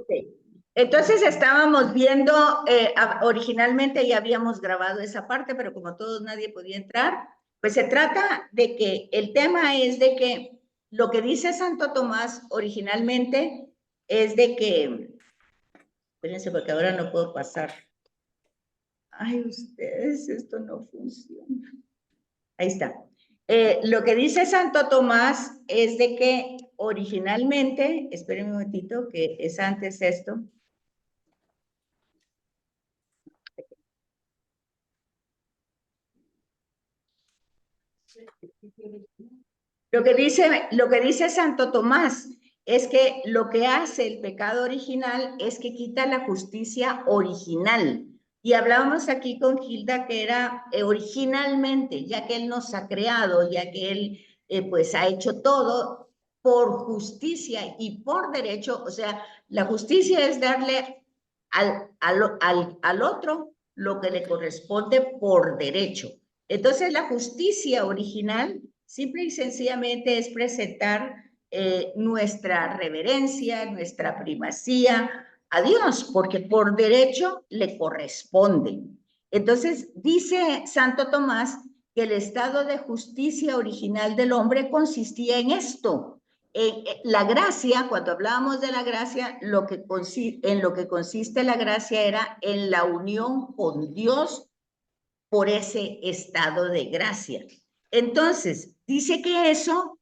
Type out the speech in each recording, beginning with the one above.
Ok. Entonces estábamos viendo, originalmente ya habíamos grabado esa parte, pero como todos nadie podía entrar, pues se trata de que el tema es de que lo que dice Santo Tomás originalmente es de que, espérense porque ahora no puedo pasar. Ay, ustedes, esto no funciona. Ahí está. Lo que dice Santo Tomás es de que originalmente, espérenme un momentito, que es antes esto. Lo que dice Santo Tomás es que lo que hace el pecado original es que quita la justicia original. Y hablábamos aquí con Gilda que era originalmente, ya que Él nos ha creado, ya que Él pues ha hecho todo por justicia y por derecho. O sea, la justicia es darle al otro lo que le corresponde por derecho. Entonces, la justicia original simple y sencillamente es presentar nuestra reverencia, nuestra primacía a Dios, porque por derecho le corresponde. Entonces, dice Santo Tomás que el estado de justicia original del hombre consistía en esto. La gracia, cuando hablábamos de la gracia, en lo que consiste la gracia era en la unión con Dios por ese estado de gracia. Entonces, dice que eso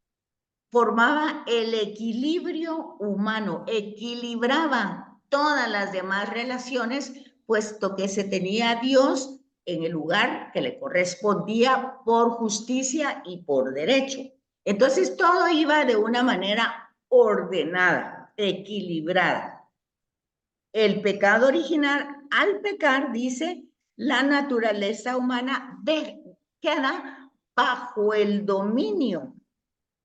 formaba el equilibrio humano, equilibraba todas las demás relaciones, puesto que se tenía a Dios en el lugar que le correspondía por justicia y por derecho. Entonces, todo iba de una manera ordenada, equilibrada. El pecado original, al pecar, dice, la naturaleza humana queda bajo el dominio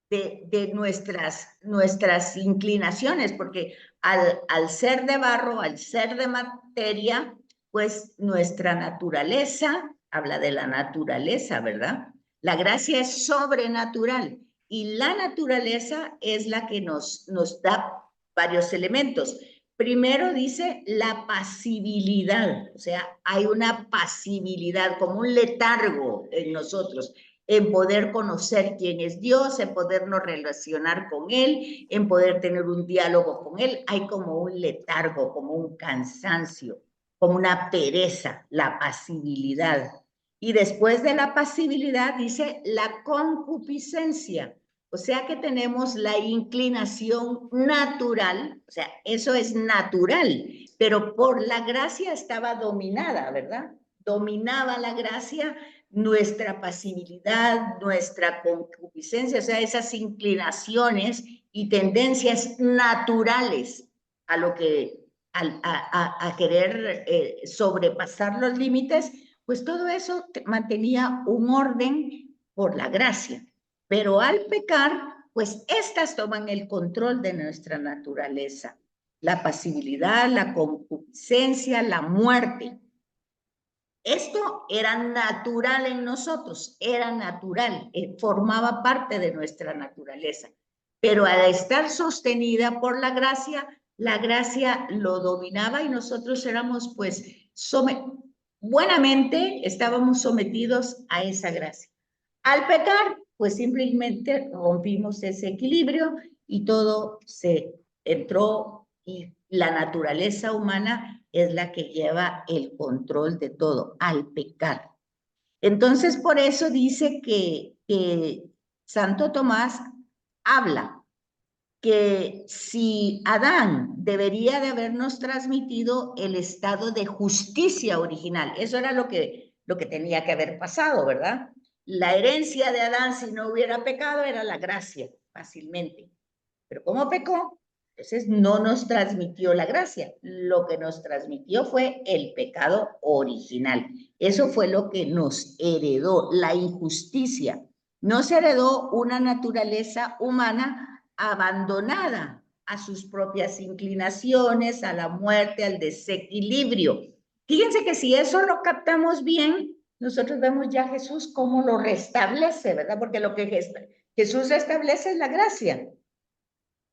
de nuestras inclinaciones, porque al ser de barro, al ser de materia, pues nuestra naturaleza, habla de la naturaleza, ¿verdad? La gracia es sobrenatural y la naturaleza es la que nos da varios elementos. Primero dice la pasibilidad, o sea, hay una pasibilidad, como un letargo en nosotros, en poder conocer quién es Dios, en podernos relacionar con Él, en poder tener un diálogo con Él. Hay como un letargo, como un cansancio, como una pereza, la pasibilidad. Y después de la pasibilidad dice la concupiscencia. O sea que tenemos la inclinación natural, o sea, eso es natural, pero por la gracia estaba dominada, ¿verdad? Dominaba la gracia nuestra pasibilidad, nuestra concupiscencia, o sea, esas inclinaciones y tendencias naturales a lo que, a querer sobrepasar los límites, pues todo eso mantenía un orden por la gracia. Pero al pecar, pues estas toman el control de nuestra naturaleza. La pasibilidad, la concupiscencia, la muerte. Esto era natural en nosotros, era natural, formaba parte de nuestra naturaleza. Pero al estar sostenida por la gracia lo dominaba y nosotros éramos pues buenamente estábamos sometidos a esa gracia. Al pecar, pues simplemente rompimos ese equilibrio y todo se entró y la naturaleza humana es la que lleva el control de todo al pecar. Entonces, por eso dice que Santo Tomás habla que si Adán debería de habernos transmitido el estado de justicia original, eso era lo que tenía que haber pasado, ¿verdad? La herencia de Adán, si no hubiera pecado, era la gracia, fácilmente. Pero como pecó, entonces no nos transmitió la gracia. Lo que nos transmitió fue el pecado original. Eso fue lo que nos heredó, la injusticia. Nos heredó una naturaleza humana abandonada a sus propias inclinaciones, a la muerte, al desequilibrio. Fíjense que si eso lo captamos bien, nosotros vemos ya a Jesús cómo lo restablece, ¿verdad? Porque lo que Jesús restablece es la gracia,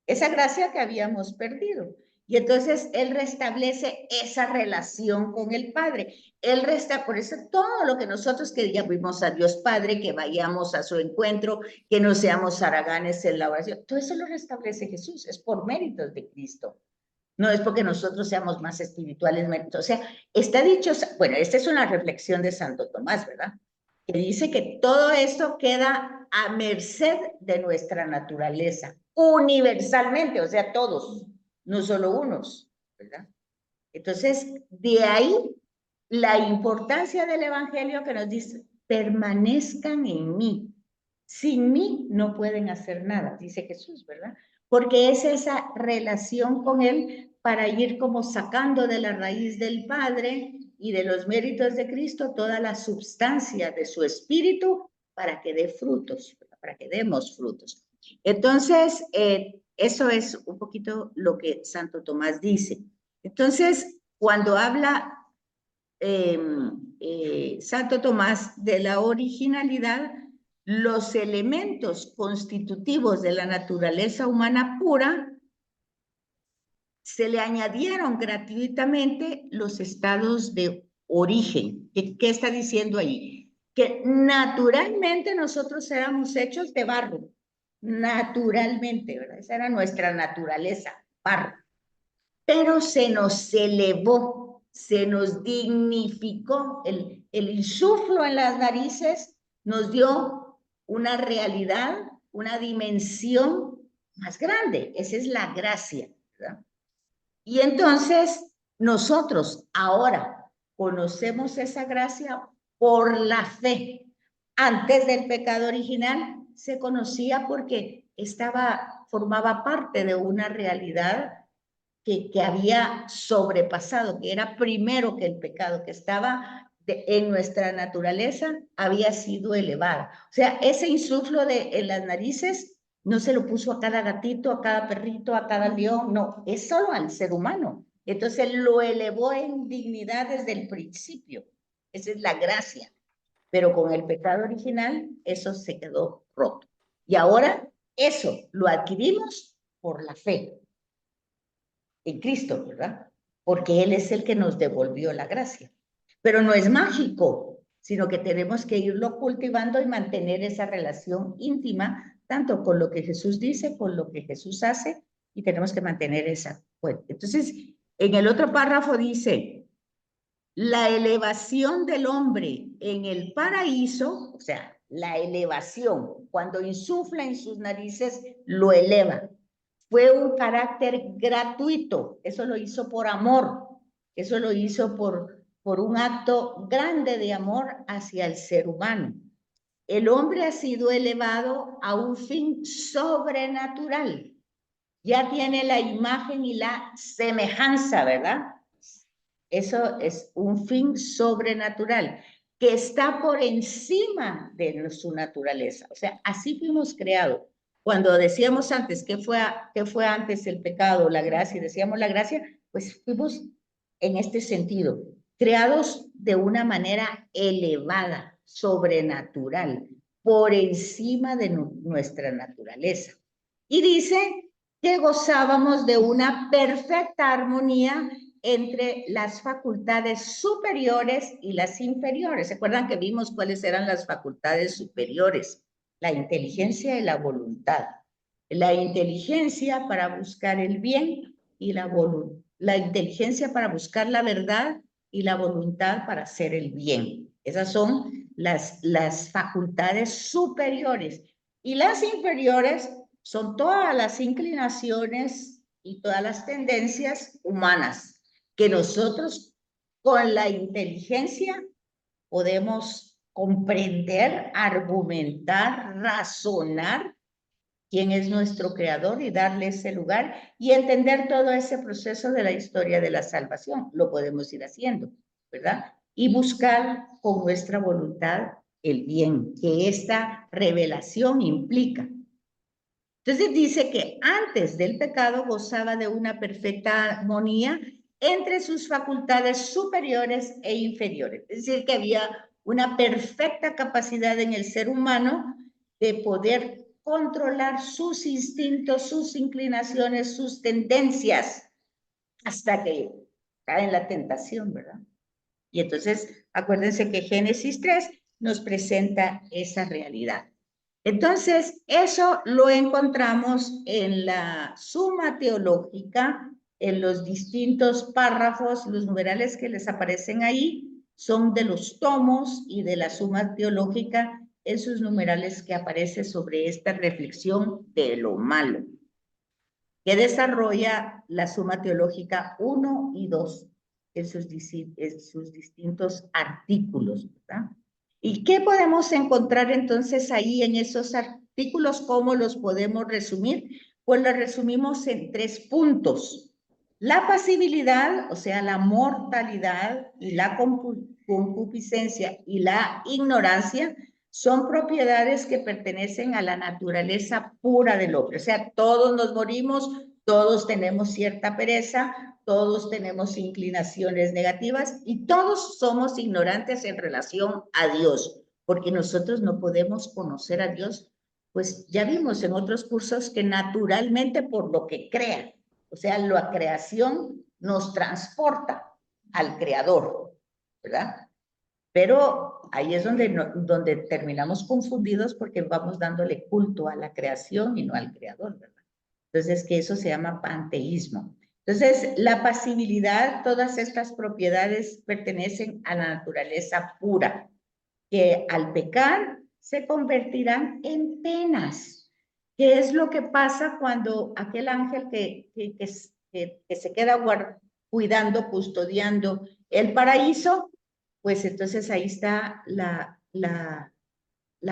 esa gracia que habíamos perdido. Y entonces Él restablece esa relación con el Padre. Por eso todo lo que nosotros que llamemos a Dios Padre, que vayamos a su encuentro, que no seamos haraganes en la oración, todo eso lo restablece Jesús, es por méritos de Cristo. No es porque nosotros seamos más espirituales, o sea, está dicho, bueno, esta es una reflexión de Santo Tomás, ¿verdad? Que dice que todo esto queda a merced de nuestra naturaleza, universalmente, o sea, todos, no solo unos, ¿verdad? Entonces, de ahí la importancia del Evangelio que nos dice, permanezcan en mí. Sin mí no pueden hacer nada, dice Jesús, ¿verdad? Porque es esa relación con Él para ir como sacando de la raíz del Padre y de los méritos de Cristo toda la substancia de su espíritu para que dé frutos, para que demos frutos. Entonces, eso es un poquito lo que Santo Tomás dice. Entonces, cuando habla Santo Tomás de la originalidad, los elementos constitutivos de la naturaleza humana pura se le añadieron gratuitamente los estados de origen. ¿Qué está diciendo ahí? Que naturalmente nosotros éramos hechos de barro, naturalmente, ¿verdad? Esa era nuestra naturaleza, barro. Pero se nos elevó, se nos dignificó, el insuflo en las narices nos dio una realidad, una dimensión más grande. Esa es la gracia, ¿verdad? Y entonces nosotros ahora conocemos esa gracia por la fe. Antes del pecado original se conocía porque formaba parte de una realidad que había sobrepasado, que era primero que el pecado, que estaba en nuestra naturaleza, había sido elevada. O sea, ese insuflo en las narices no se lo puso a cada gatito, a cada perrito, a cada león, no, es solo al ser humano. Entonces lo elevó en dignidad desde el principio. Esa es la gracia. Pero con el pecado original, eso se quedó roto. Y ahora eso lo adquirimos por la fe en Cristo, ¿verdad? Porque Él es el que nos devolvió la gracia. Pero no es mágico, sino que tenemos que irlo cultivando y mantener esa relación íntima, tanto con lo que Jesús dice, con lo que Jesús hace, y tenemos que mantener esa. Bueno, entonces, en el otro párrafo dice, la elevación del hombre en el paraíso, o sea, la elevación, cuando insufla en sus narices, lo eleva. Fue un carácter gratuito, eso lo hizo por amor, eso lo hizo por un acto grande de amor hacia el ser humano. El hombre ha sido elevado a un fin sobrenatural, ya tiene la imagen y la semejanza, ¿verdad? Eso es un fin sobrenatural que está por encima de su naturaleza. O sea, así fuimos creados. Cuando decíamos antes, ¿qué fue antes el pecado, la gracia? Y decíamos la gracia, pues fuimos en este sentido, creados de una manera elevada, sobrenatural, por encima de nuestra naturaleza. Y dice que gozábamos de una perfecta armonía entre las facultades superiores y las inferiores. ¿Se acuerdan que vimos cuáles eran las facultades superiores? La inteligencia y la voluntad. La inteligencia para buscar el bien y la inteligencia para buscar la verdad y la voluntad para hacer el bien. Esas son las facultades superiores. Y las inferiores son todas las inclinaciones y todas las tendencias humanas que nosotros con la inteligencia podemos comprender, argumentar, razonar quién es nuestro creador y darle ese lugar y entender todo ese proceso de la historia de la salvación. Lo podemos ir haciendo, ¿verdad? Y buscar con nuestra voluntad el bien que esta revelación implica. Entonces dice que antes del pecado gozaba de una perfecta armonía entre sus facultades superiores e inferiores. Es decir, que había una perfecta capacidad en el ser humano de poder controlar sus instintos, sus inclinaciones, sus tendencias, hasta que cae en la tentación, ¿verdad? Y entonces, acuérdense que Génesis 3 nos presenta esa realidad. Entonces, eso lo encontramos en la Suma Teológica, en los distintos párrafos, los numerales que les aparecen ahí son de los tomos y de la Suma Teológica, esos numerales que aparecen sobre esta reflexión de lo malo, que desarrolla la Suma Teológica 1 y 2 en sus distintos artículos, ¿verdad? ¿Y qué podemos encontrar entonces ahí en esos artículos? ¿Cómo los podemos resumir? Pues los resumimos en 3 puntos. La pasibilidad, o sea, la mortalidad y la concupiscencia y la ignorancia son propiedades que pertenecen a la naturaleza pura del hombre. O sea, todos nos morimos, todos tenemos cierta pereza, todos tenemos inclinaciones negativas y todos somos ignorantes en relación a Dios, porque nosotros no podemos conocer a Dios, pues ya vimos en otros cursos que naturalmente por lo que crea, o sea, la creación nos transporta al creador, ¿verdad? Pero ahí es donde terminamos confundidos porque vamos dándole culto a la creación y no al creador, ¿verdad? Entonces, que eso se llama panteísmo. Entonces, la pasibilidad, todas estas propiedades pertenecen a la naturaleza pura, que al pecar se convertirán en penas. ¿Qué es lo que pasa cuando aquel ángel que se queda cuidando, custodiando el paraíso? Pues entonces ahí está la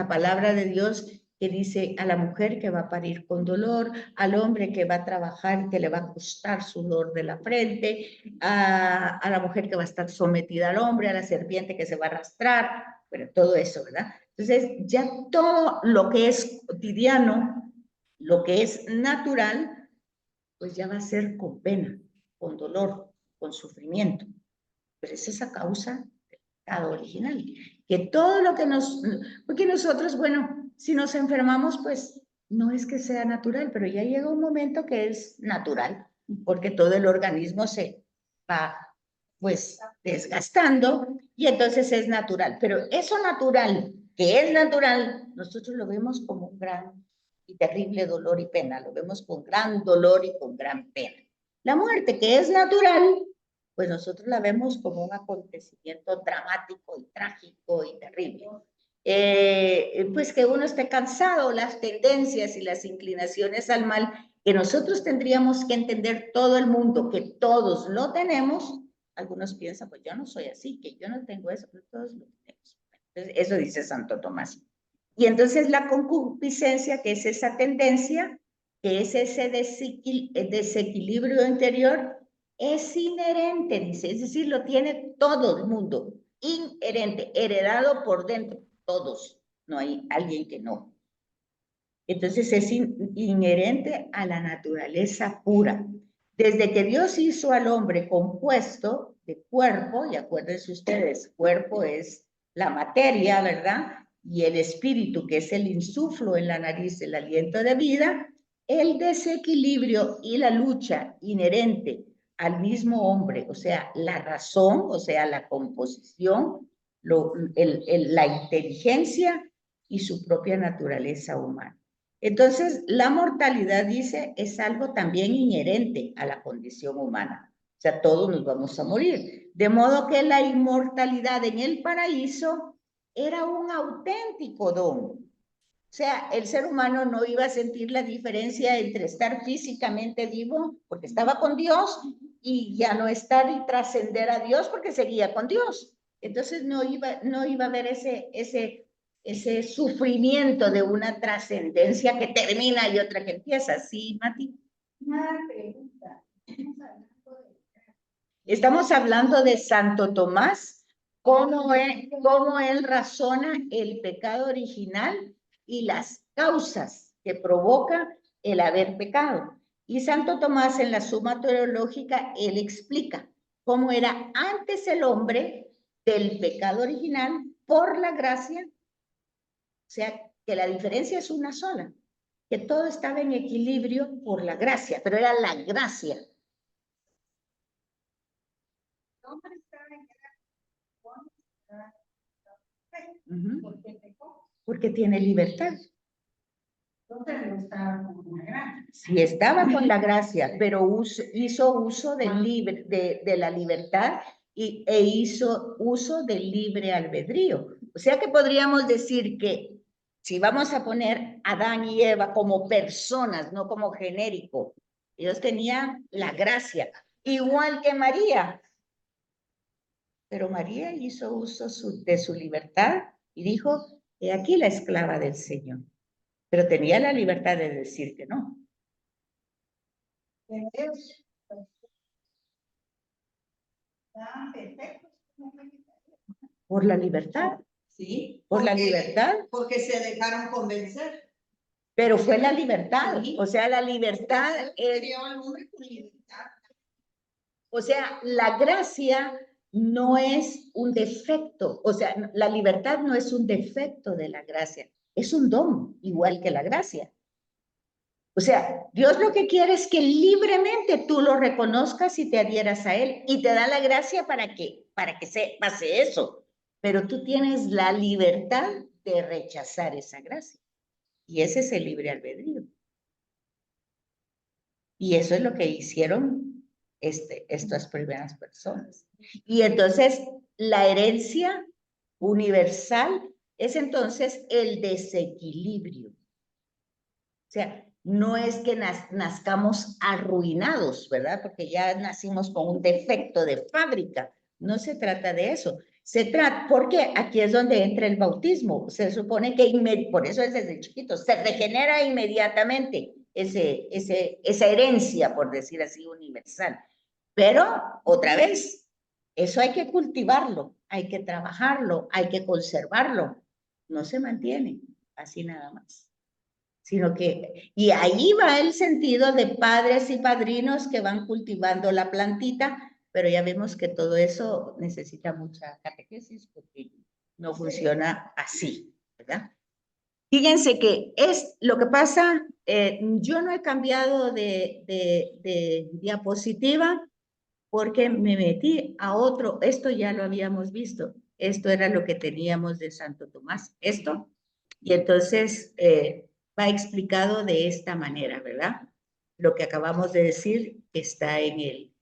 palabra de Dios que dice a la mujer que va a parir con dolor, al hombre que va a trabajar, que le va a costar sudor de la frente, a la mujer que va a estar sometida al hombre, a la serpiente que se va a arrastrar, bueno, todo eso, ¿verdad? Entonces, ya todo lo que es cotidiano, lo que es natural, pues ya va a ser con pena, con dolor, con sufrimiento. Pero es esa causa original, que todo lo que porque nosotros, bueno, si nos enfermamos, pues no es que sea natural, pero ya llega un momento que es natural, porque todo el organismo se va, pues, desgastando y entonces es natural, pero eso natural, que es natural, nosotros lo vemos como un gran y terrible dolor y pena, lo vemos con gran dolor y con gran pena. La muerte, que es natural, pues nosotros la vemos como un acontecimiento dramático y trágico y terrible. Pues que uno esté cansado, las tendencias y las inclinaciones al mal, que nosotros tendríamos que entender todo el mundo, que todos lo tenemos. Algunos piensan, pues yo no soy así, que yo no tengo eso, pero todos lo tenemos. Entonces, eso dice Santo Tomás. Y entonces la concupiscencia, que es esa tendencia, que es ese desequilibrio interior, es inherente, dice, es decir, lo tiene todo el mundo, inherente, heredado por dentro, todos, no hay alguien que no. Entonces es inherente a la naturaleza pura. Desde que Dios hizo al hombre compuesto de cuerpo, y acuérdense ustedes, cuerpo es la materia, ¿verdad? Y el espíritu, que es el insuflo en la nariz, el aliento de vida, el desequilibrio y la lucha inherente al mismo hombre, o sea, la razón, o sea, la composición, la inteligencia y su propia naturaleza humana. Entonces, la mortalidad, dice, es algo también inherente a la condición humana. O sea, todos nos vamos a morir. De modo que la inmortalidad en el paraíso era un auténtico don. O sea, el ser humano no iba a sentir la diferencia entre estar físicamente vivo, porque estaba con Dios, y ya no estar y trascender a Dios, porque seguía con Dios. Entonces no iba a haber ese sufrimiento de una trascendencia que termina y otra que empieza. ¿Sí, Mati? Una pregunta. Estamos hablando de Santo Tomás, cómo él razona el pecado original y las causas que provoca el haber pecado. Y Santo Tomás, en la Suma Teológica, él explica cómo era antes el hombre del pecado original por la gracia, o sea, que la diferencia es una sola, que todo estaba en equilibrio por la gracia, pero era la gracia. Porque tiene libertad. Sí, estaba con la gracia, pero hizo uso de la libertad e hizo uso del libre albedrío. O sea que podríamos decir que si vamos a poner a Adán y Eva como personas, no como genérico, ellos tenían la gracia, igual que María. Pero María hizo uso de su libertad y dijo, he aquí la esclava del Señor. Pero tenía la libertad de decir que no. Por la libertad. Sí. Por la libertad. Porque se dejaron convencer. Pero fue la libertad. Sí. O sea, la libertad es... O sea, la gracia no es un defecto. O sea, la libertad no es un defecto de la gracia. Es un don, igual que la gracia. O sea, Dios lo que quiere es que libremente tú lo reconozcas y te adhieras a Él y te da la gracia para que se pase eso. Pero tú tienes la libertad de rechazar esa gracia. Y ese es el libre albedrío. Y eso es lo que hicieron estas primeras personas. Y entonces la herencia universal es entonces el desequilibrio. O sea, no es que nazcamos arruinados, ¿verdad? Porque ya nacimos con un defecto de fábrica. No se trata de eso. Se trata, porque aquí es donde entra el bautismo. Se supone que, por eso es desde chiquito, se regenera inmediatamente esa herencia, por decir así, universal. Pero, otra vez, eso hay que cultivarlo, hay que trabajarlo, hay que conservarlo. No se mantiene así nada más. Sino que, y ahí va el sentido de padres y padrinos que van cultivando la plantita, pero ya vemos que todo eso necesita mucha catequesis porque no funciona así, ¿verdad? Fíjense que es lo que pasa, yo no he cambiado de diapositiva porque me metí a otro, esto ya lo habíamos visto, esto era lo que teníamos de Santo Tomás, esto, y entonces va explicado de esta manera, ¿verdad? Lo que acabamos de decir está en el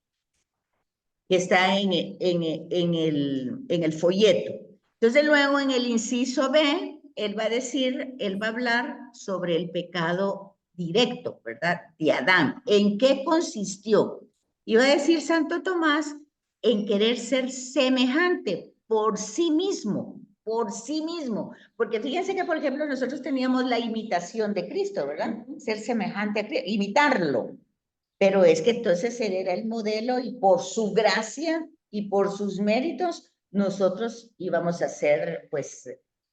folleto. Entonces luego en el inciso B, él va a decir, él va a hablar sobre el pecado directo, ¿verdad? De Adán. ¿En qué consistió? Iba a decir Santo Tomás en querer ser semejante por sí mismo, porque fíjense que, por ejemplo, nosotros teníamos la imitación de Cristo, ¿verdad? Ser semejante a Cristo, imitarlo, pero es que entonces él era el modelo y por su gracia y por sus méritos nosotros íbamos a hacer pues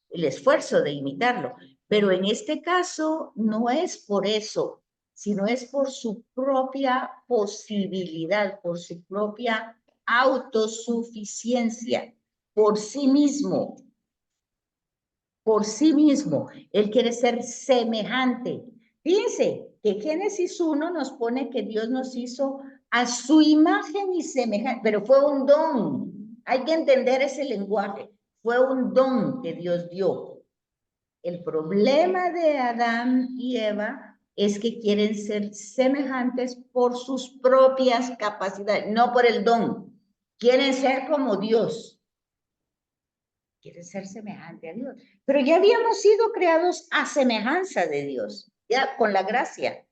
el esfuerzo de imitarlo, pero en este caso no es por eso, sino es por su propia posibilidad, por su propia autosuficiencia, por sí mismo. Por sí mismo, él quiere ser semejante. Fíjense que Génesis 1 nos pone que Dios nos hizo a su imagen y semejanza, pero fue un don. Hay que entender ese lenguaje. Fue un don que Dios dio. El problema de Adán y Eva es que quieren ser semejantes por sus propias capacidades, no por el don. Quieren ser como Dios. Quieren ser semejante a Dios. Pero ya habíamos sido creados a semejanza de Dios, ya con la gracia.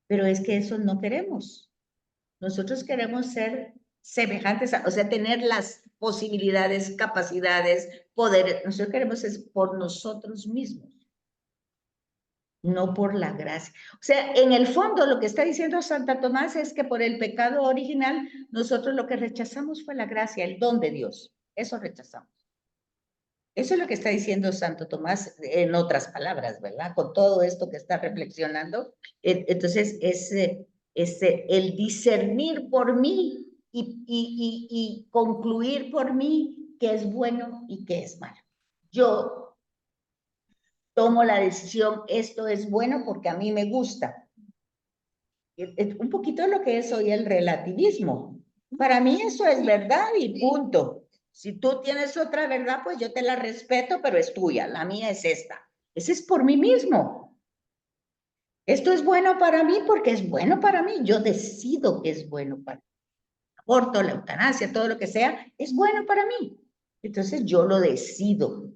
Pero es que eso no queremos. Nosotros queremos ser semejantes, o sea, tener las posibilidades, capacidades, poder. Nosotros queremos es por nosotros mismos, no por la gracia. O sea, en el fondo lo que está diciendo Santa Tomás es que por el pecado original nosotros lo que rechazamos fue la gracia, el don de Dios. Eso rechazamos. Eso es lo que está diciendo Santo Tomás en otras palabras, ¿verdad? Con todo esto que está reflexionando. Entonces, es el discernir por mí y concluir por mí qué es bueno y qué es malo. Yo tomo la decisión, esto es bueno porque a mí me gusta. Un poquito lo que es hoy el relativismo. Para mí eso es verdad y punto. Si tú tienes otra verdad, pues yo te la respeto, pero es tuya. La mía es esta. Ese es por mí mismo. Esto es bueno para mí porque es bueno para mí. Yo decido que es bueno para mí. El aborto, la eutanasia, todo lo que sea, es bueno para mí. Entonces yo lo decido.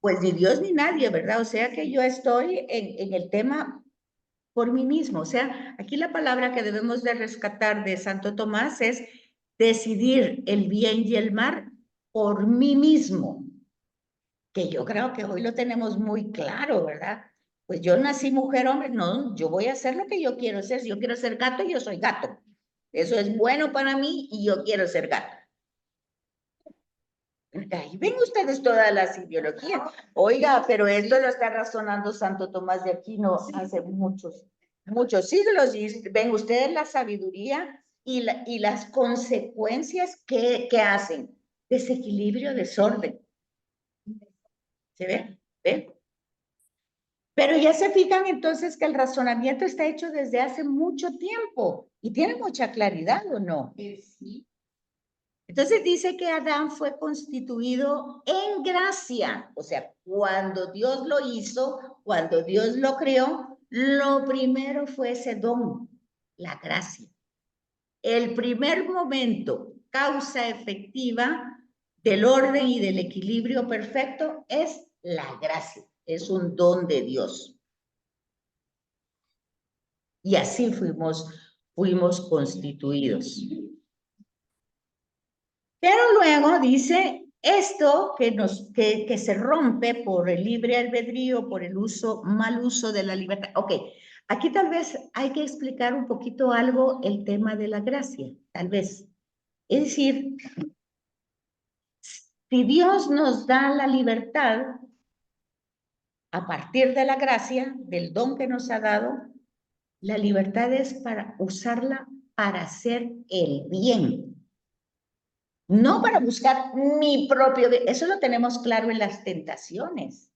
Pues ni Dios ni nadie, ¿verdad? O sea que yo estoy en el tema por mí mismo. O sea, aquí la palabra que debemos de rescatar de Santo Tomás es decidir el bien y el mal por mí mismo, que yo creo que hoy lo tenemos muy claro, ¿verdad? Pues yo nací mujer, hombre, no, yo voy a hacer lo que yo quiero ser. Si yo quiero ser gato, yo soy gato. Eso es bueno para mí y yo quiero ser gato. Ahí ven ustedes todas las ideologías. Oiga, pero esto lo está razonando Santo Tomás de Aquino hace muchos siglos. Y ven ustedes la sabiduría y las consecuencias que hacen. Desequilibrio, desorden. ¿Se ve? ¿Ve? Pero ya se fijan entonces que el razonamiento está hecho desde hace mucho tiempo y tiene mucha claridad, ¿o no? Sí. Entonces dice que Adán fue constituido en gracia, o sea, cuando Dios lo hizo, cuando Dios lo creó, lo primero fue ese don, la gracia. El primer momento, causa efectiva del orden y del equilibrio perfecto es la gracia, es un don de Dios. Y así fuimos constituidos. Pero luego dice esto que se rompe por el libre albedrío, por el mal uso de la libertad. Ok, aquí tal vez hay que explicar un poquito algo el tema de la gracia, tal vez. Es decir, si Dios nos da la libertad a partir de la gracia, del don que nos ha dado, la libertad es para usarla para hacer el bien. No para buscar mi propio bien. Eso lo tenemos claro en las tentaciones.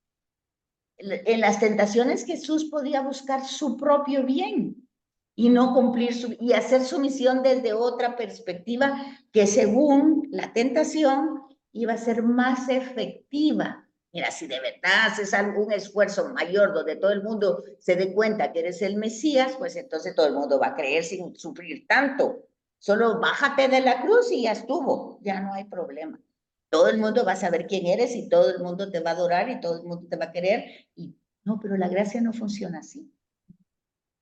En las tentaciones Jesús podía buscar su propio bien y no cumplir y hacer su misión desde otra perspectiva que según la tentación iba a ser más efectiva. Mira, si de verdad haces algún esfuerzo mayor donde todo el mundo se dé cuenta que eres el Mesías, pues entonces todo el mundo va a creer sin sufrir tanto. Solo bájate de la cruz y ya estuvo, ya no hay problema. Todo el mundo va a saber quién eres y todo el mundo te va a adorar y todo el mundo te va a querer. Y no, pero la gracia no funciona así.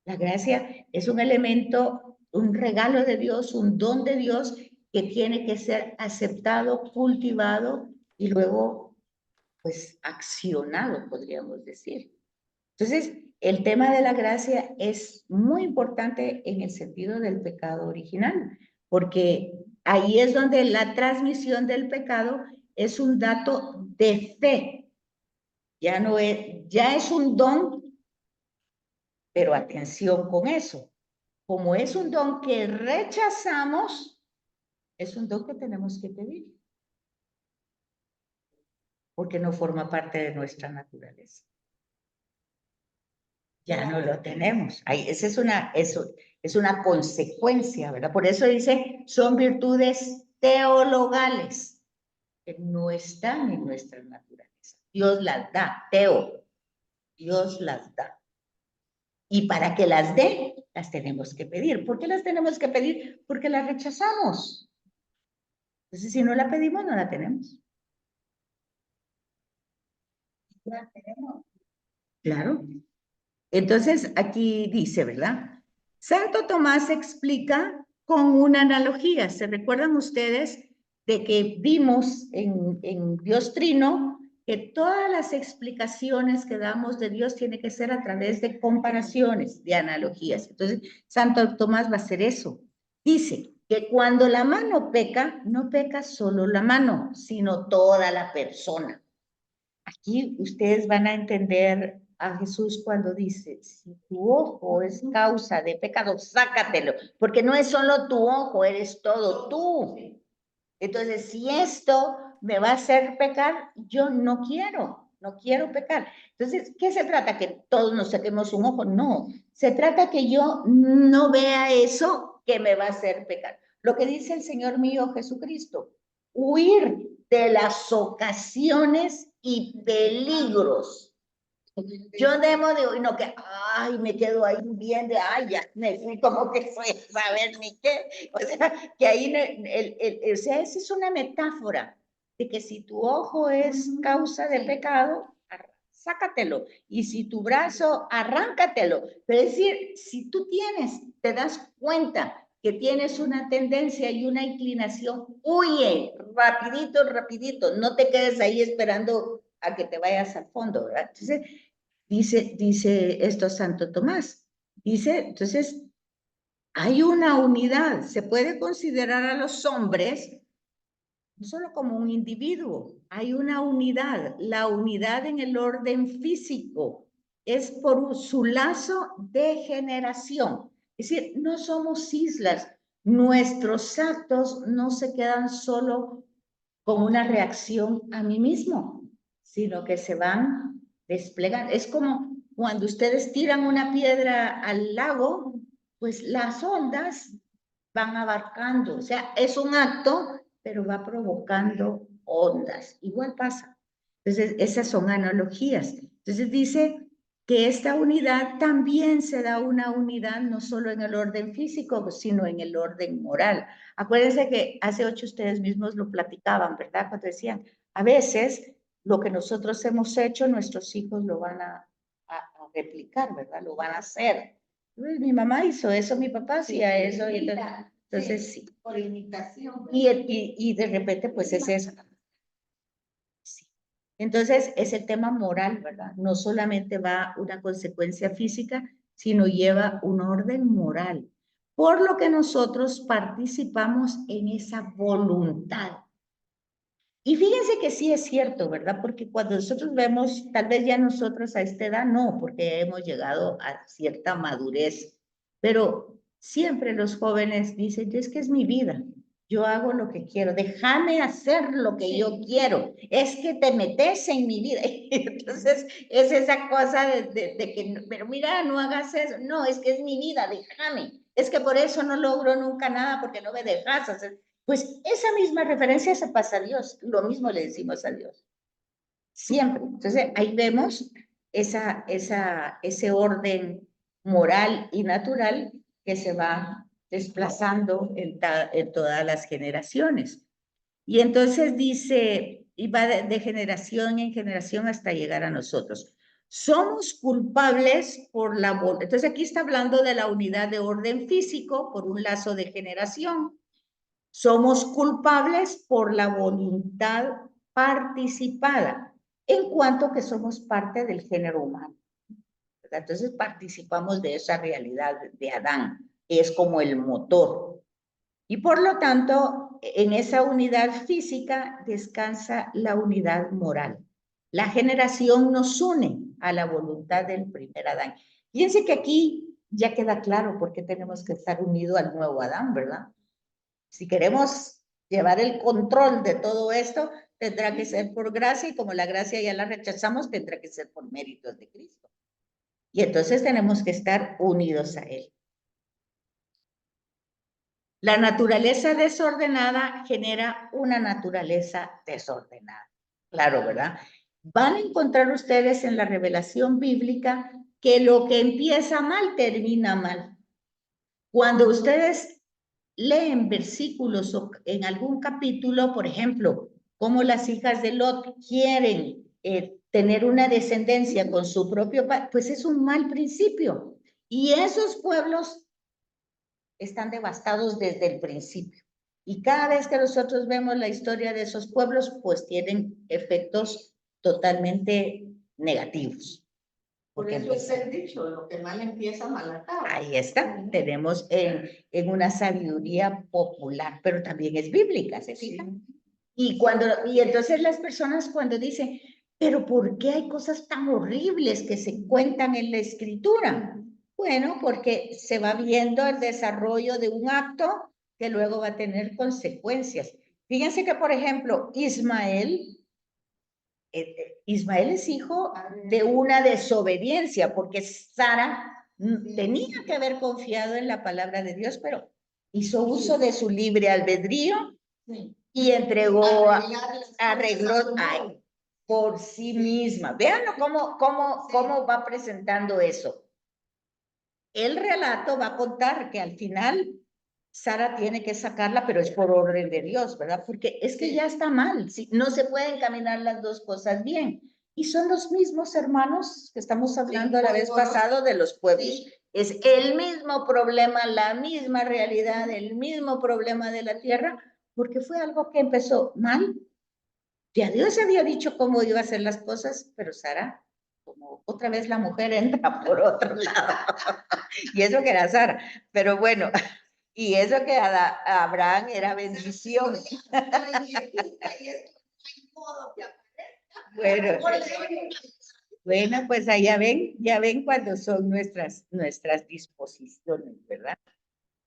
La gracia es un elemento, un regalo de Dios, un don de Dios que tiene que ser aceptado, cultivado y luego, pues, accionado, podríamos decir. Entonces, el tema de la gracia es muy importante en el sentido del pecado original, porque ahí es donde la transmisión del pecado es un dato de fe. Ya no es, ya es un don, pero atención con eso. Como es un don que rechazamos, es un don que tenemos que pedir, porque no forma parte de nuestra naturaleza. Ya no lo tenemos. Ahí, esa es una consecuencia, ¿verdad? Por eso dice, son virtudes teologales que no están en nuestra naturaleza. Dios las da, Dios las da. Y para que las dé, las tenemos que pedir. ¿Por qué las tenemos que pedir? Porque las rechazamos. Entonces, si no la pedimos, no la tenemos. La tenemos. Claro. Entonces, aquí dice, ¿verdad? Santo Tomás explica con una analogía. ¿Se recuerdan ustedes de que vimos en Dios Trino que todas las explicaciones que damos de Dios tiene que ser a través de comparaciones, de analogías? Entonces, Santo Tomás va a hacer eso. Dice que cuando la mano peca, no peca solo la mano, sino toda la persona. Aquí ustedes van a entender a Jesús cuando dice, si tu ojo es causa de pecado, sácatelo, porque no es solo tu ojo, eres todo tú. Entonces, si esto me va a hacer pecar, yo no quiero pecar. Entonces, ¿qué se trata? ¿Que todos nos saquemos un ojo? No, se trata que yo no vea eso que me va a hacer pecar. Lo que dice el Señor mío Jesucristo, huir de las ocasiones y peligros. Yo debo de, no que, ay, me quedo ahí viendo, ay, ya me fui como que fue, a ver ni qué. O sea, que ahí, o sea, esa es una metáfora de que si tu ojo es causa de pecado, sácatelo. Y si tu brazo, arráncatelo. Pero es decir, si tú te das cuenta que tienes una tendencia y una inclinación, huye, rapidito, rapidito, no te quedes ahí esperando a que te vayas al fondo, ¿verdad? Entonces, dice esto Santo Tomás, dice, entonces, hay una unidad, se puede considerar a los hombres no solo como un individuo, hay una unidad, la unidad en el orden físico es por su lazo de generación, es decir, no somos islas, nuestros actos no se quedan solo con una reacción a mí mismo, sino que se van desplegando. Es como cuando ustedes tiran una piedra al lago, pues las ondas van abarcando, o sea, es un acto, pero va provocando ondas. Igual pasa. Entonces, esas son analogías. Entonces dice que esta unidad también se da una unidad no solo en el orden físico, sino en el orden moral. Acuérdense que hace 8 ustedes mismos lo platicaban, ¿verdad? Cuando decían, a veces lo que nosotros hemos hecho, nuestros hijos lo van a replicar, ¿verdad? Lo van a hacer. Mi mamá hizo eso, mi papá hacía eso. Y entonces sí. Por imitación. Y de repente, pues es eso. Sí. Entonces, es el tema moral, ¿verdad? No solamente va una consecuencia física, sino lleva un orden moral. Por lo que nosotros participamos en esa voluntad. Y fíjense que sí es cierto, ¿verdad? Porque cuando nosotros vemos, tal vez ya nosotros a esta edad no, porque hemos llegado a cierta madurez, pero siempre los jóvenes dicen, es que es mi vida, yo hago lo que quiero, déjame hacer lo que yo quiero, es que te metes en mi vida. Entonces es esa cosa de que, pero mira, no hagas eso, no, es que es mi vida, déjame, es que por eso no logro nunca nada porque no me dejas hacer. Pues esa misma referencia se pasa a Dios, lo mismo le decimos a Dios, siempre. Entonces ahí vemos ese orden moral y natural que se va desplazando en todas las generaciones. Y entonces dice, y va de generación en generación hasta llegar a nosotros. Somos culpables por la voluntad. Entonces aquí está hablando de la unidad de orden físico por un lazo de generación. Somos culpables por la voluntad participada, en cuanto que somos parte del género humano. Entonces participamos de esa realidad de Adán, que es como el motor. Y por lo tanto, en esa unidad física descansa la unidad moral. La generación nos une a la voluntad del primer Adán. Fíjense que aquí ya queda claro por qué tenemos que estar unidos al nuevo Adán, ¿verdad? Si queremos llevar el control de todo esto, tendrá que ser por gracia, y como la gracia ya la rechazamos, tendrá que ser por méritos de Cristo. Y entonces tenemos que estar unidos a Él. La naturaleza desordenada genera una naturaleza desordenada. Claro, ¿verdad? Van a encontrar ustedes en la revelación bíblica que lo que empieza mal termina mal. Cuando ustedes leen versículos o en algún capítulo, por ejemplo, cómo las hijas de Lot quieren tener una descendencia con su propio padre, pues es un mal principio. Y esos pueblos están devastados desde el principio. Y cada vez que nosotros vemos la historia de esos pueblos, pues tienen efectos totalmente negativos. Por eso es el dicho, lo que mal empieza, mal acaba. Ahí está, tenemos en una sabiduría popular, pero también es bíblica, ¿se fijan? Sí. Y entonces las personas cuando dicen, pero ¿por qué hay cosas tan horribles que se cuentan en la escritura? Bueno, porque se va viendo el desarrollo de un acto que luego va a tener consecuencias. Fíjense que, por ejemplo, Ismael es hijo de una desobediencia, porque Sara tenía que haber confiado en la palabra de Dios, pero hizo uso de su libre albedrío Sí. y entregó, Arreglar las cosas arregló por sí misma. Véanlo cómo va presentando eso. El relato va a contar que al final Sara tiene que sacarla, pero es por orden de Dios, ¿verdad? Porque es que ya está mal, ¿sí? No se pueden caminar las dos cosas bien. Y son los mismos hermanos que estamos hablando la vez pasada de los pueblos. Sí. Es el mismo problema, la misma realidad, el mismo problema de la tierra, porque fue algo que empezó mal. Ya Dios había dicho cómo iba a hacer las cosas, pero Sara, como otra vez la mujer entra por otro lado. Y eso que era Sara, pero bueno, y eso que Abraham era bendición. Bueno, pues ahí ya ven cuándo son nuestras disposiciones, ¿verdad?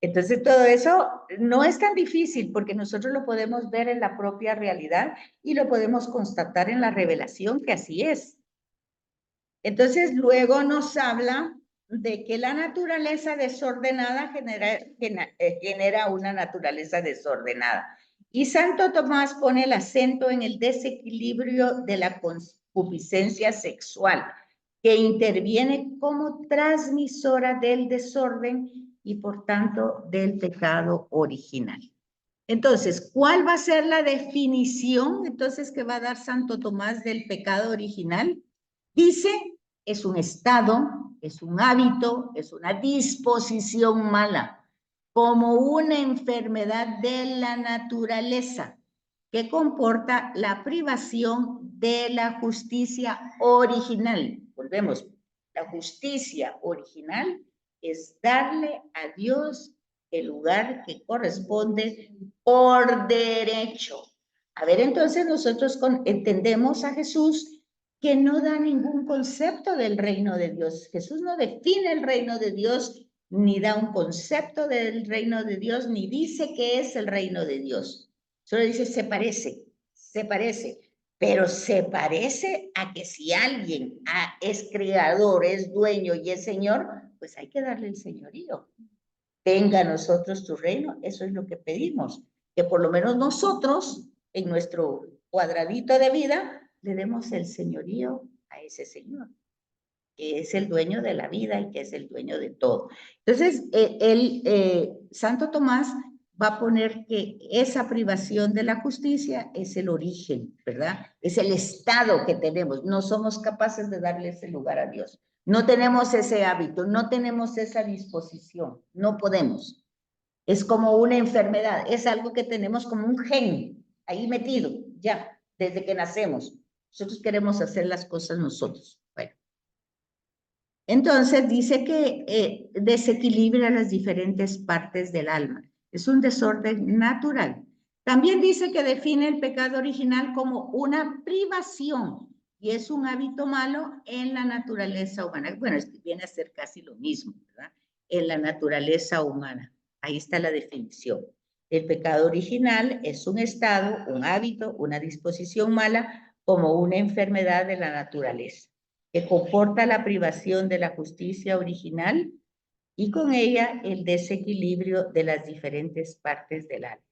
Entonces todo eso no es tan difícil porque nosotros lo podemos ver en la propia realidad y lo podemos constatar en la revelación que así es. Entonces luego nos habla de que la naturaleza desordenada genera una naturaleza desordenada. Y Santo Tomás pone el acento en el desequilibrio de la concupiscencia sexual, que interviene como transmisora del desorden y por tanto del pecado original. Entonces, ¿cuál va a ser la definición entonces que va a dar Santo Tomás del pecado original? Dice, es un estado, es un hábito, es una disposición mala, como una enfermedad de la naturaleza que comporta la privación de la justicia original. Volvemos, la justicia original es darle a Dios el lugar que corresponde por derecho. A ver, entonces nosotros entendemos a Jesús que no da ningún concepto del reino de Dios. Jesús no define el reino de Dios, ni da un concepto del reino de Dios, ni dice qué es el reino de Dios. Solo dice, se parece, pero se parece a que si alguien es creador, es dueño y es señor, pues hay que darle el señorío. Venga a nosotros tu reino, eso es lo que pedimos, que por lo menos nosotros, en nuestro cuadradito de vida, le demos el señorío a ese Señor, que es el dueño de la vida y que es el dueño de todo. Entonces, Santo Tomás va a poner que esa privación de la justicia es el origen, ¿verdad? Es el estado que tenemos. No somos capaces de darle ese lugar a Dios. No tenemos ese hábito, no tenemos esa disposición, no podemos. Es como una enfermedad, es algo que tenemos como un gen ahí metido, ya, desde que nacemos. Nosotros queremos hacer las cosas nosotros. Bueno. Entonces dice que desequilibra las diferentes partes del alma. Es un desorden natural. También dice que define el pecado original como una privación y es un hábito malo en la naturaleza humana. Bueno, viene a ser casi lo mismo, ¿verdad? En la naturaleza humana. Ahí está la definición. El pecado original es un estado, un hábito, una disposición mala como una enfermedad de la naturaleza que comporta la privación de la justicia original y con ella el desequilibrio de las diferentes partes del alma.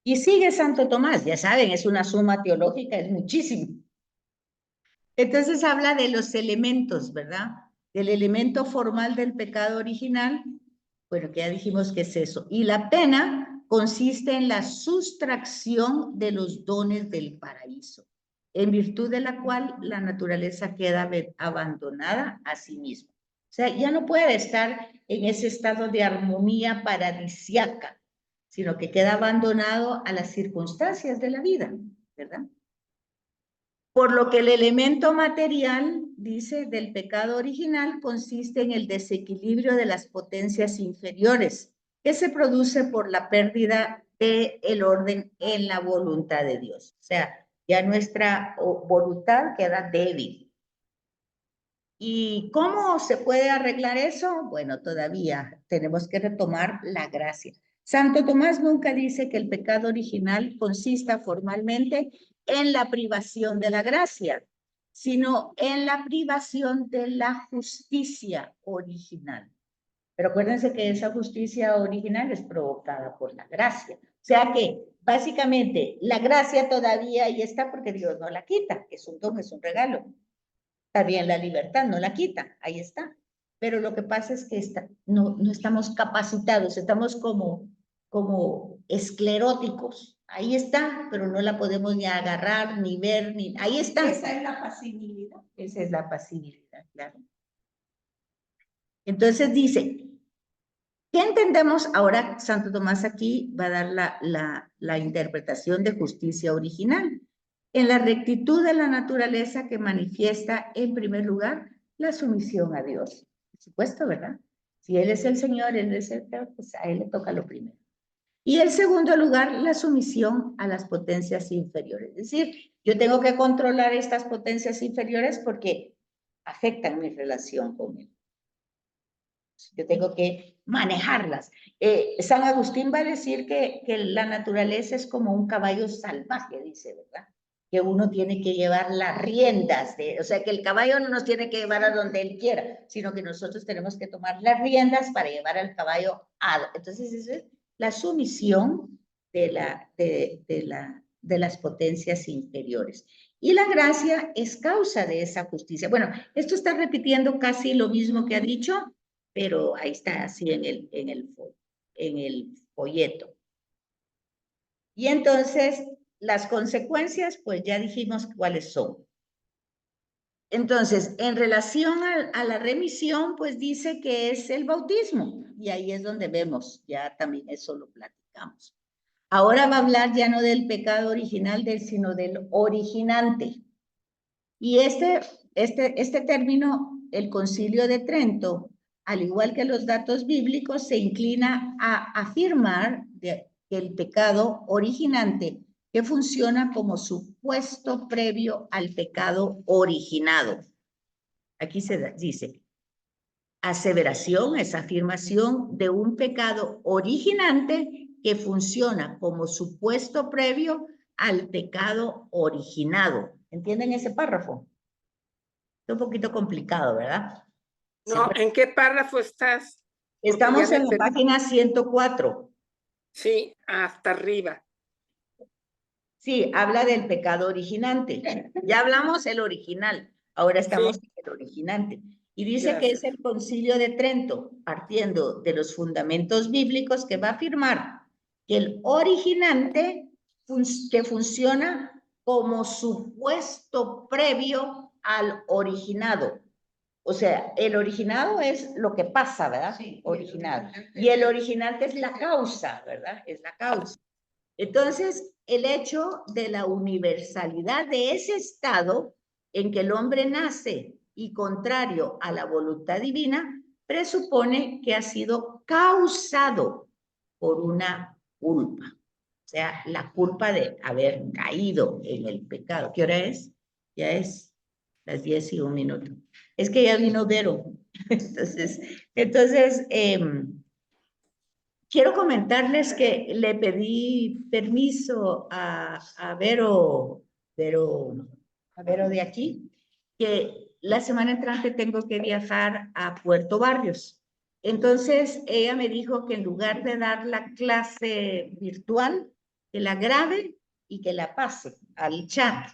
Y sigue Santo Tomás, ya saben, es una suma teológica, es muchísimo. Entonces habla de los elementos, ¿verdad? Del elemento formal del pecado original, bueno, que ya dijimos que es eso. Y la pena consiste en la sustracción de los dones del paraíso, en virtud de la cual la naturaleza queda abandonada a sí misma. O sea, ya no puede estar en ese estado de armonía paradisiaca, sino que queda abandonado a las circunstancias de la vida, ¿verdad? Por lo que el elemento material, dice, del pecado original consiste en el desequilibrio de las potencias inferiores, que se produce por la pérdida del orden en la voluntad de Dios. O sea, ya nuestra voluntad queda débil. ¿Y cómo se puede arreglar eso? Bueno, todavía tenemos que retomar la gracia. Santo Tomás nunca dice que el pecado original consista formalmente en la privación de la gracia, sino en la privación de la justicia original, Pero acuérdense que esa justicia original es provocada por la gracia. O sea que básicamente la gracia todavía ahí está porque Dios no la quita, es un don, es un regalo. También la libertad no la quita, ahí está. Pero lo que pasa es que no estamos capacitados, estamos como escleróticos. Ahí está, pero no la podemos ni agarrar, ni ver, ni... Ahí está. Esa es la pasibilidad. Esa es la pasibilidad, claro. Entonces dice, ¿qué entendemos? Ahora Santo Tomás aquí va a dar la interpretación de justicia original. En la rectitud de la naturaleza que manifiesta, en primer lugar, la sumisión a Dios. Por supuesto, ¿verdad? Si Él es el Señor, Él es el Señor, pues a Él le toca lo primero. Y en segundo lugar, la sumisión a las potencias inferiores. Es decir, yo tengo que controlar estas potencias inferiores porque afectan mi relación con Él. Yo tengo que manejarlas. San Agustín va a decir que la naturaleza es como un caballo salvaje, dice, ¿verdad? Que uno tiene que llevar las riendas, o sea, que el caballo no nos tiene que llevar a donde él quiera, sino que nosotros tenemos que tomar las riendas para llevar al caballo a... Entonces, eso es la sumisión de las potencias inferiores. Y la gracia es causa de esa justicia. Bueno, esto está repitiendo casi lo mismo que ha dicho, pero ahí está así en el folleto. Y entonces, las consecuencias, pues ya dijimos cuáles son. Entonces, en relación a la remisión, pues dice que es el bautismo, y ahí es donde vemos, ya también eso lo platicamos. Ahora va a hablar ya no del pecado original, sino del originante. Y este término, el Concilio de Trento, al igual que los datos bíblicos, se inclina a afirmar que el pecado originante, que funciona como supuesto previo al pecado originado. Aquí se dice, aseveración es afirmación de un pecado originante que funciona como supuesto previo al pecado originado. ¿Entienden ese párrafo? Es un poquito complicado, ¿verdad? No, ¿en qué párrafo estás? Estamos en la página 104. Sí, hasta arriba. Sí, habla del pecado originante. Ya hablamos el original, ahora estamos en el originante. Y dice que es el Concilio de Trento, partiendo de los fundamentos bíblicos, que va a afirmar que el originante que funciona como supuesto previo al originado. O sea, el originado es lo que pasa, ¿verdad? Sí, originado. Y el originante es la causa, ¿verdad? Es la causa. Entonces, el hecho de la universalidad de ese estado en que el hombre nace y contrario a la voluntad divina, presupone que ha sido causado por una culpa. O sea, la culpa de haber caído en el pecado. ¿Qué hora es? Ya es las 10:01. Es que ya vino Vero. Entonces, quiero comentarles que le pedí permiso a Vero de aquí, que la semana entrante tengo que viajar a Puerto Barrios. Entonces, ella me dijo que en lugar de dar la clase virtual, que la grabe y que la pase al chat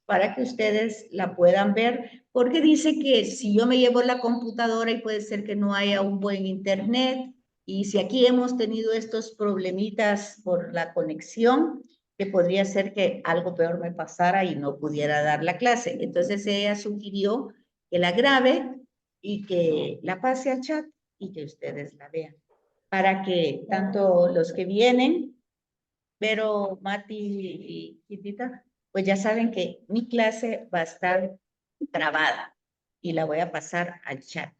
para que ustedes la puedan ver, porque dice que si yo me llevo la computadora y puede ser que no haya un buen internet, y si aquí hemos tenido estos problemitas por la conexión, que podría ser que algo peor me pasara y no pudiera dar la clase. Entonces ella sugirió que la grabe y que la pase al chat y que ustedes la vean, para que tanto los que vienen, pero Mati y Kitita, pues ya saben que mi clase va a estar grabada y la voy a pasar al chat.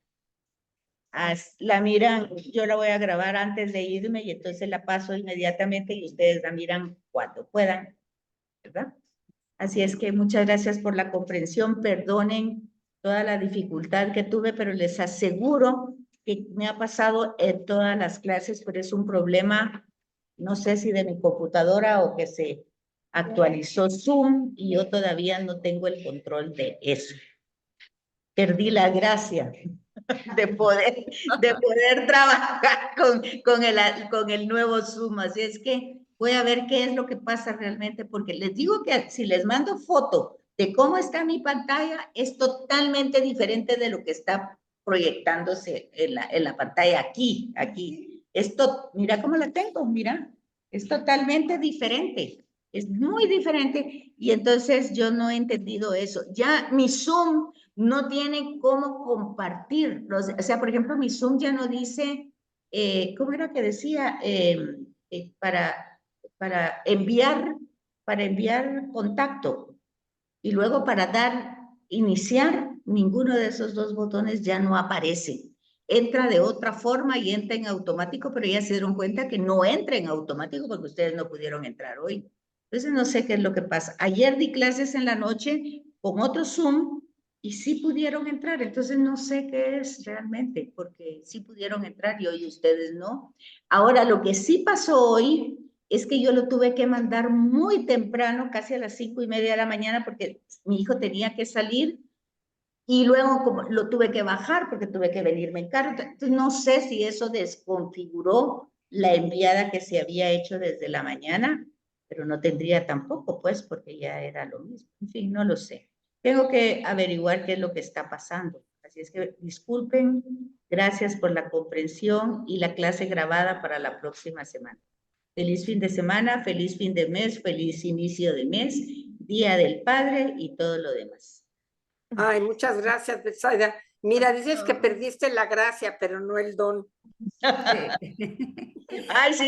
La miran, yo la voy a grabar antes de irme y entonces la paso inmediatamente y ustedes la miran cuando puedan, ¿verdad? Así es que muchas gracias por la comprensión, perdonen toda la dificultad que tuve, pero les aseguro que me ha pasado en todas las clases, pero es un problema, no sé si de mi computadora o que se actualizó Zoom y yo todavía no tengo el control de eso. Perdí la gracia. de poder trabajar con el nuevo Zoom. Así es que voy a ver qué es lo que pasa realmente, porque les digo que si les mando foto de cómo está mi pantalla, es totalmente diferente de lo que está proyectándose en la pantalla aquí. Esto, mira cómo la tengo, mira, es totalmente diferente. Es muy diferente y entonces yo no he entendido eso. Ya mi Zoom no tiene cómo compartir. O sea, por ejemplo, mi Zoom ya no dice, ¿cómo era que decía? Para enviar contacto y luego para dar iniciar, ninguno de esos dos botones ya no aparece. Entra de otra forma y entra en automático, pero ya se dieron cuenta que no entra en automático porque ustedes no pudieron entrar hoy. Entonces no sé qué es lo que pasa. Ayer di clases en la noche con otro Zoom y sí pudieron entrar. Entonces no sé qué es realmente, porque sí pudieron entrar y hoy ustedes no. Ahora, lo que sí pasó hoy es que yo lo tuve que mandar muy temprano, casi a las 5:30 de la mañana, porque mi hijo tenía que salir y luego como lo tuve que bajar porque tuve que venirme en carro. Entonces no sé si eso desconfiguró la enviada que se había hecho desde la mañana, pero no tendría tampoco, pues, porque ya era lo mismo. En fin, no lo sé. Tengo que averiguar qué es lo que está pasando. Así es que disculpen, gracias por la comprensión y la clase grabada para la próxima semana. Feliz fin de semana, feliz fin de mes, feliz inicio de mes, Día del Padre y todo lo demás. Ay, muchas gracias, Betsaida. Mira, dices que perdiste la gracia, pero no el don. Ay, sí.